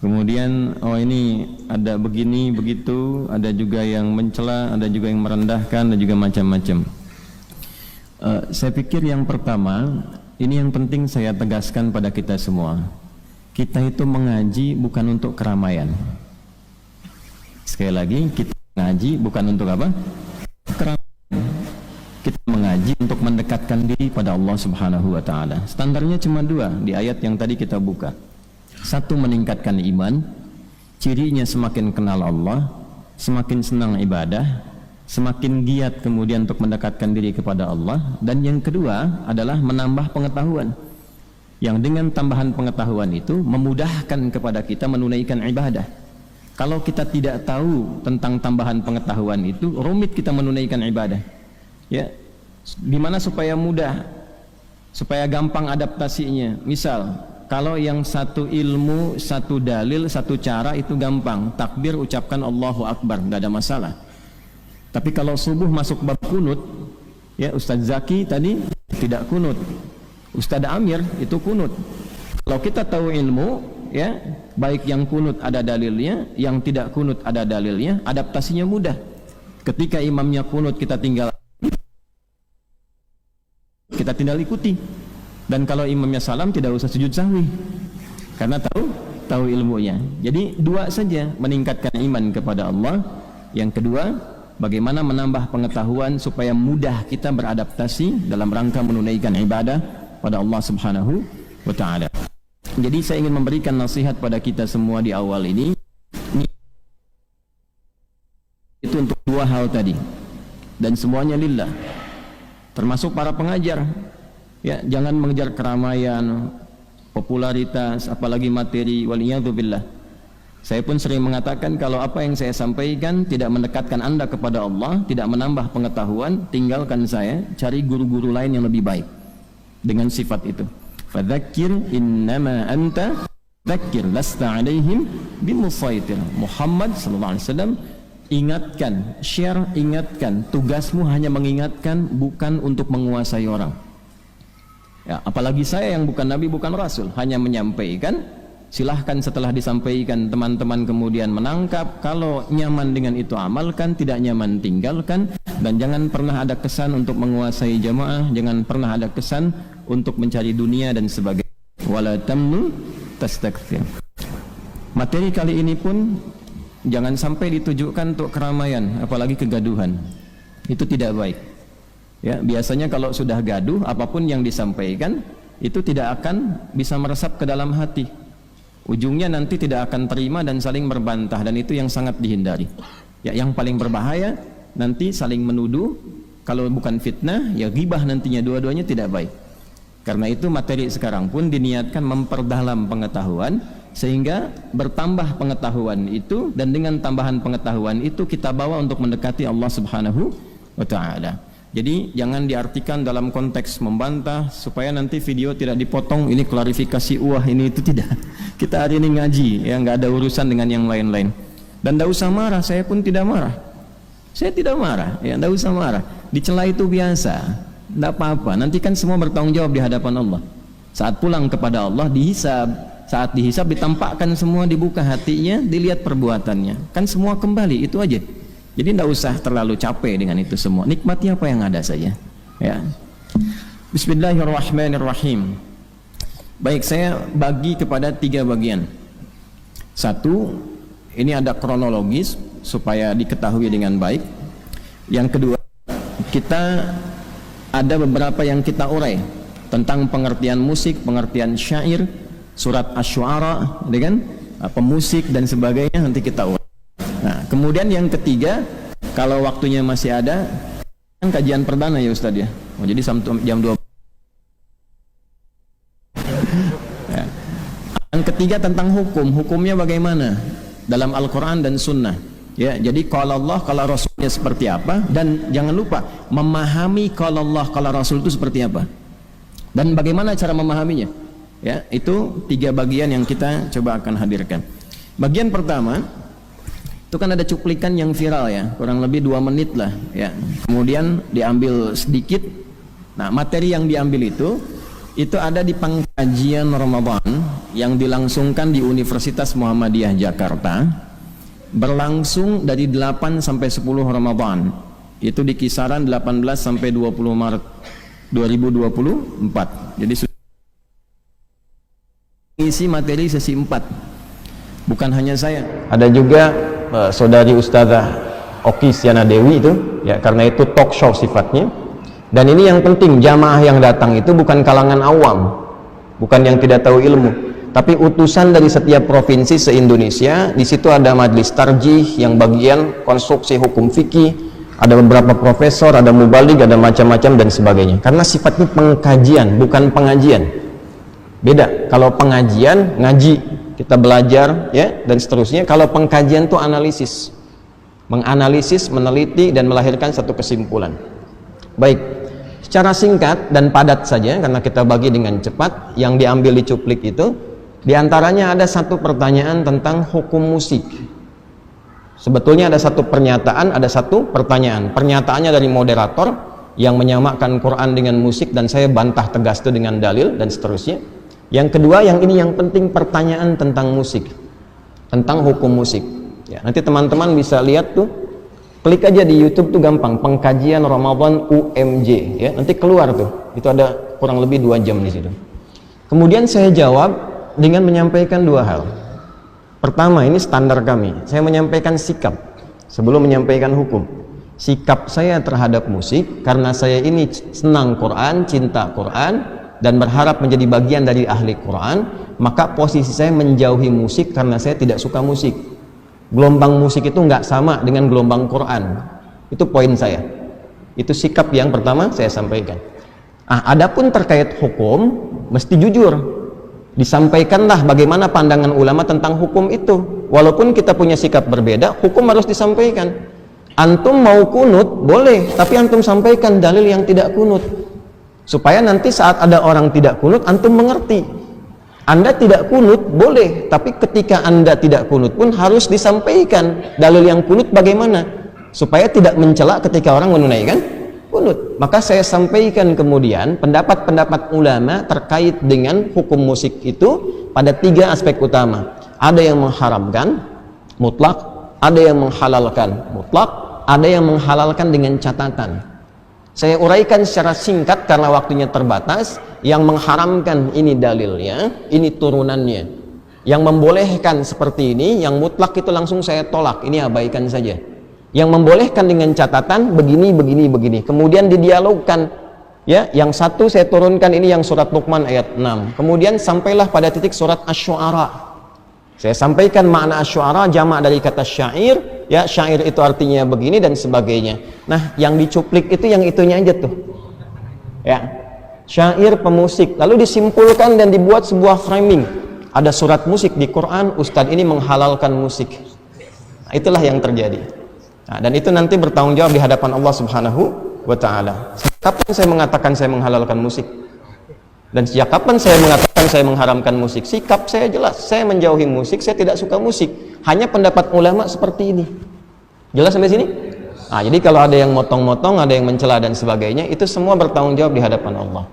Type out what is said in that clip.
Kemudian ini ada begini begitu, ada juga yang mencela, ada juga yang merendahkan, ada juga macam-macam. Saya pikir yang pertama, ini yang penting saya tegaskan pada kita semua. Kita itu mengaji bukan untuk keramaian. Sekali lagi, kita mengaji bukan untuk apa? Keramaian. Kita mengaji untuk mendekatkan diri pada Allah Subhanahu wa taala. Standarnya cuma dua di ayat yang tadi kita buka. Satu, meningkatkan iman, cirinya semakin kenal Allah, semakin senang ibadah, semakin giat kemudian untuk mendekatkan diri kepada Allah. Dan yang kedua adalah menambah pengetahuan, yang dengan tambahan pengetahuan itu memudahkan kepada kita menunaikan ibadah. Kalau kita tidak tahu tentang tambahan pengetahuan itu, rumit kita menunaikan ibadah. Ya, dimana supaya mudah, supaya gampang adaptasinya. Misal, kalau yang satu ilmu, satu dalil, satu cara itu gampang, takbir ucapkan Allahu Akbar, nggak ada masalah. Tapi kalau subuh masuk bab kunut, ya Ustadz Zaki tadi tidak kunut, Ustadz Amir itu kunut. Kalau kita tahu ilmu, ya baik yang kunut ada dalilnya, yang tidak kunut ada dalilnya, adaptasinya mudah. Ketika imamnya kunut kita tinggal ikuti. Dan kalau imamnya salam tidak usah sujud sahwi, karena tahu ilmunya. Jadi dua saja, meningkatkan iman kepada Allah. Yang kedua, bagaimana menambah pengetahuan supaya mudah kita beradaptasi dalam rangka menunaikan ibadah pada Allah Subhanahu wa taala. Jadi saya ingin memberikan nasihat pada kita semua di awal ini itu untuk dua hal tadi, dan semuanya lillah, termasuk para pengajar. Ya, jangan mengejar keramaian, popularitas, apalagi materi, waliyadzubillah. Saya pun sering mengatakan kalau apa yang saya sampaikan tidak mendekatkan Anda kepada Allah, tidak menambah pengetahuan, tinggalkan saya, cari guru-guru lain yang lebih baik dengan sifat itu. Fadzakir innama anta dzakir lasta alaihim bimusaitir. Muhammad sallallahu alaihi wasallam, ingatkan, share, ingatkan. Tugasmu hanya mengingatkan, bukan untuk menguasai orang. Ya, apalagi saya yang bukan nabi, bukan rasul, hanya menyampaikan. Silahkan setelah disampaikan teman-teman kemudian menangkap. Kalau nyaman dengan itu amalkan, tidak nyaman tinggalkan. Dan jangan pernah ada kesan untuk menguasai jamaah, jangan pernah ada kesan untuk mencari dunia dan sebagainya. Wala tamnu tastakthir. Materi kali ini pun jangan sampai ditujukan untuk keramaian, apalagi kegaduhan. Itu tidak baik. Ya, biasanya kalau sudah gaduh, apapun yang disampaikan itu tidak akan bisa meresap ke dalam hati. Ujungnya nanti tidak akan terima dan saling berbantah, dan itu yang sangat dihindari. Ya, yang paling berbahaya nanti saling menuduh. Kalau bukan fitnah, ya ghibah nantinya, dua-duanya tidak baik. Karena itu materi sekarang pun diniatkan memperdalam pengetahuan, sehingga bertambah pengetahuan itu, dan dengan tambahan pengetahuan itu kita bawa untuk mendekati Allah Subhanahu wa taala. Jadi jangan diartikan dalam konteks membantah supaya nanti video tidak dipotong, ini klarifikasi ini itu tidak. Kita hari ini ngaji, ya nggak ada urusan dengan yang lain-lain. Dan tidak usah marah, saya pun tidak marah. Saya tidak marah, ya tidak usah marah. Dicela itu biasa, tidak apa-apa. Nanti kan semua bertanggung jawab di hadapan Allah. Saat pulang kepada Allah dihisab, saat dihisab ditampakkan semua, dibuka hatinya, dilihat perbuatannya. Kan semua kembali, itu aja. Jadi tidak usah terlalu capek dengan itu semua. Nikmati apa yang ada saja. Ya. Bismillahirrahmanirrahim. Baik, saya bagi kepada 3 bagian. Satu, ini ada kronologis supaya diketahui dengan baik. Yang kedua, kita ada beberapa yang kita urai tentang pengertian musik, pengertian syair, surat Asy-Syu'ara, dengan pemusik dan sebagainya, nanti kita urai. Nah, kemudian yang ketiga, kalau waktunya masih ada, kajian perdana ya Ustadz ya. Oh, jadi jam 2. Ya. Yang ketiga tentang hukum, hukumnya bagaimana dalam Al-Quran dan Sunnah. Ya, jadi kalau Allah, kalau Rasulnya seperti apa, dan jangan lupa memahami kalau Allah, kalau Rasul itu seperti apa, dan bagaimana cara memahaminya. Ya, itu 3 bagian yang kita coba akan hadirkan. Bagian pertama, itu kan ada cuplikan yang viral ya, kurang lebih 2 menit lah ya. Kemudian diambil sedikit. Nah, materi yang diambil itu Itu ada di pengkajian Ramadan yang dilangsungkan di Universitas Muhammadiyah Jakarta, berlangsung dari 8 sampai 10 Ramadan. Itu di kisaran 18 sampai 20 Maret 2024. Jadi isi materi sesi 4. Bukan hanya saya, ada juga saudari Ustazah Oki Siana Dewi itu, ya, karena itu talk show sifatnya. Dan ini yang penting, jamaah yang datang itu bukan kalangan awam, bukan yang tidak tahu ilmu, tapi utusan dari setiap provinsi se-Indonesia. Di situ ada majelis tarjih yang bagian konstruksi hukum fikih, ada beberapa profesor, ada mubalig, ada macam-macam dan sebagainya. Karena sifatnya pengkajian, bukan pengajian. Beda. Kalau pengajian, ngaji, kita belajar, ya, dan seterusnya. Kalau pengkajian itu analisis, menganalisis, meneliti dan melahirkan satu kesimpulan. Baik. Secara singkat dan padat saja, karena kita bagi dengan cepat, yang diambil di cuplik itu, diantaranya ada satu pertanyaan tentang hukum musik. Sebetulnya ada satu pernyataan, ada satu pertanyaan. Pernyataannya dari moderator yang menyamakan Quran dengan musik, dan saya bantah tegas itu dengan dalil dan seterusnya. Yang kedua, yang ini yang penting, pertanyaan tentang musik, tentang hukum musik. Ya, nanti teman-teman bisa lihat tuh, klik aja di YouTube tuh gampang, pengkajian Ramadan UMJ, ya, nanti keluar tuh. Itu ada kurang lebih 2 jam di situ. Kemudian saya jawab dengan menyampaikan 2 hal. Pertama, ini standar kami. Saya menyampaikan sikap sebelum menyampaikan hukum. Sikap saya terhadap musik karena saya ini senang Quran, cinta Quran, dan berharap menjadi bagian dari ahli Quran, maka posisi saya menjauhi musik karena saya tidak suka musik. Gelombang musik itu nggak sama dengan gelombang Quran. Itu poin saya. Itu sikap yang pertama saya sampaikan. Adapun terkait hukum, mesti jujur. Disampaikanlah bagaimana pandangan ulama tentang hukum itu. Walaupun kita punya sikap berbeda, hukum harus disampaikan. Antum mau kunut, boleh, tapi antum sampaikan dalil yang tidak kunut. Supaya nanti saat ada orang tidak kunut, antum mengerti. Anda tidak kunut boleh, tapi ketika Anda tidak kunut pun harus disampaikan dalil yang kunut bagaimana, supaya tidak mencela ketika orang menunaikan kunut. Maka saya sampaikan kemudian pendapat-pendapat ulama terkait dengan hukum musik itu pada 3 aspek utama. Ada yang mengharamkan mutlak, ada yang menghalalkan mutlak, ada yang menghalalkan dengan catatan. Saya uraikan secara singkat karena waktunya terbatas. Yang mengharamkan ini dalilnya, ini turunannya. Yang membolehkan seperti ini, yang mutlak itu langsung saya tolak, ini abaikan saja. Yang membolehkan dengan catatan begini, begini, begini. Kemudian didialogkan, ya. Yang satu saya turunkan ini yang surat Luqman ayat 6. Kemudian sampailah pada titik surat Asy-Syu'ara. Saya sampaikan makna Asy-Syu'ara jamak dari kata syair, ya, syair itu artinya begini dan sebagainya. Nah, yang dicuplik itu yang itunya aja tuh. Ya. Syair pemusik, lalu disimpulkan dan dibuat sebuah framing. Ada surat musik di Quran, Ustadz ini menghalalkan musik. Nah, itulah yang terjadi. Nah, dan itu nanti bertanggung jawab di hadapan Allah Subhanahu wa Ta'ala. Kapan saya mengatakan saya menghalalkan musik? Dan sejak kapan saya mengatakan saya mengharamkan musik? Sikap saya jelas, saya menjauhi musik, saya tidak suka musik. Hanya pendapat ulama seperti ini. Jelas sampai sini? Nah, jadi kalau ada yang motong-motong, ada yang mencela dan sebagainya, itu semua bertanggung jawab di hadapan Allah.